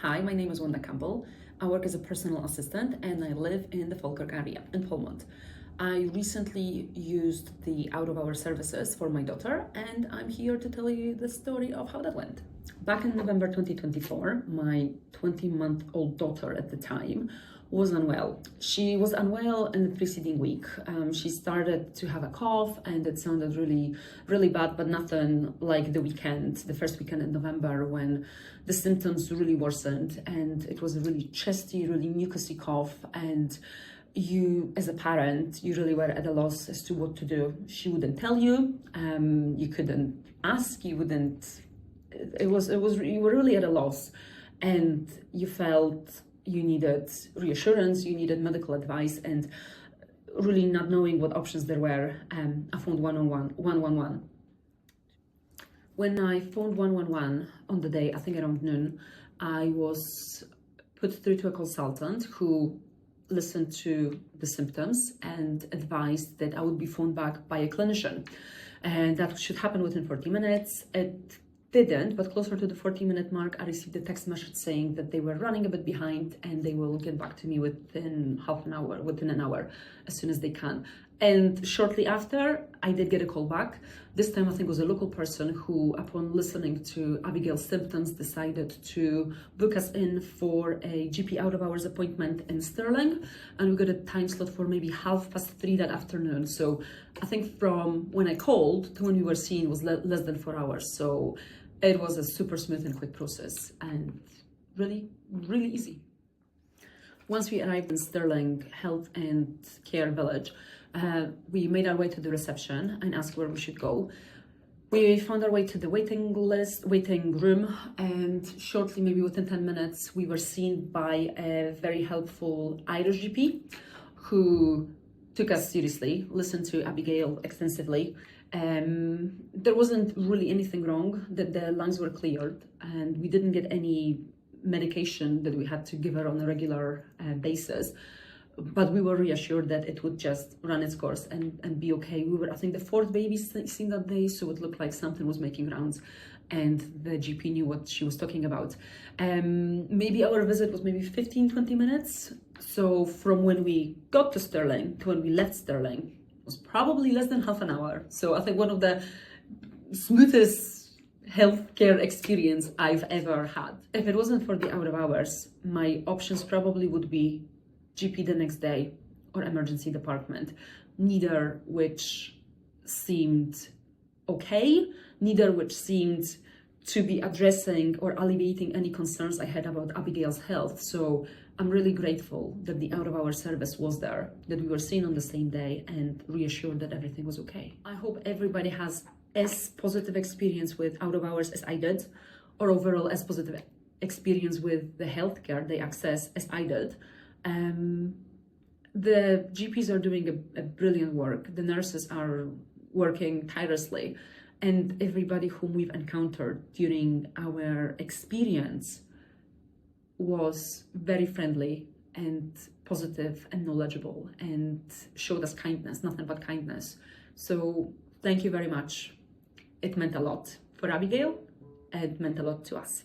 Hi, my name is Wanda. I work as a personal assistant and I live in the Falkirk area in Polmont. I recently used the out-of-hour services for my daughter and I'm here to tell you the story of how that went. Back in November 2024, my 20-month-old daughter at the time was unwell. She was unwell in the preceding week. She started to have a cough and it sounded really bad, but nothing like the first weekend in November, when the symptoms really worsened and it was a really chesty, really mucousy cough. And you, as a parent, you really were at a loss as to what to do. She wouldn't tell you, you couldn't ask, you were really at a loss, and you felt you needed reassurance, you needed medical advice, and really not knowing what options there were, I phoned 111. When I phoned 111 on the day, I think around noon, I was put through to a consultant who listened to the symptoms and advised that I would be phoned back by a clinician. And that should happen within 40 minutes. It didn't, but closer to the 40-minute mark, I received a text message saying that they were running a bit behind and they will get back to me within an hour, as soon as they can. And shortly after, I did get a call back. This time, I think it was a local person who, upon listening to Abigail's symptoms, decided to book us in for a GP out-of-hours appointment in Stirling. And we got a time slot for maybe 3:30 that afternoon. So I think from when I called to when we were seen was less than 4 hours. So it was a super smooth and quick process and really easy. Once we arrived in Stirling Health and Care Village, we made our way to the reception and asked where we should go. We found our way to the waiting room, and shortly, maybe within 10 minutes, we were seen by a very helpful Irish GP who took us seriously, listened to Abigail extensively. There wasn't really anything wrong, that the lungs were cleared, and we didn't get any medication that we had to give her on a regular basis. But we were reassured that it would just run its course and be okay. We were, I think, the fourth baby seen that day, so it looked like something was making rounds, and the GP knew what she was talking about. Maybe our visit was maybe 15-20 minutes. So from when we got to Stirling to when we left Stirling was probably less than half an hour. So I think one of the smoothest healthcare experience I've ever had. If it wasn't for the out of hours, my options probably would be GP the next day or emergency department, neither which seemed okay, neither which seemed to be addressing or alleviating any concerns I had about Abigail's health. So I'm really grateful that the out-of-hour service was there, that we were seen on the same day and reassured that everything was okay. I hope everybody has as positive experience with out-of-hours as I did, or overall as positive experience with the healthcare they access as I did. The GPs are doing a brilliant work. The nurses are working tirelessly, and everybody whom we've encountered during our experience was very friendly and positive and knowledgeable and showed us kindness, nothing but kindness. So thank you very much. It meant a lot for Abigail. It meant a lot to us.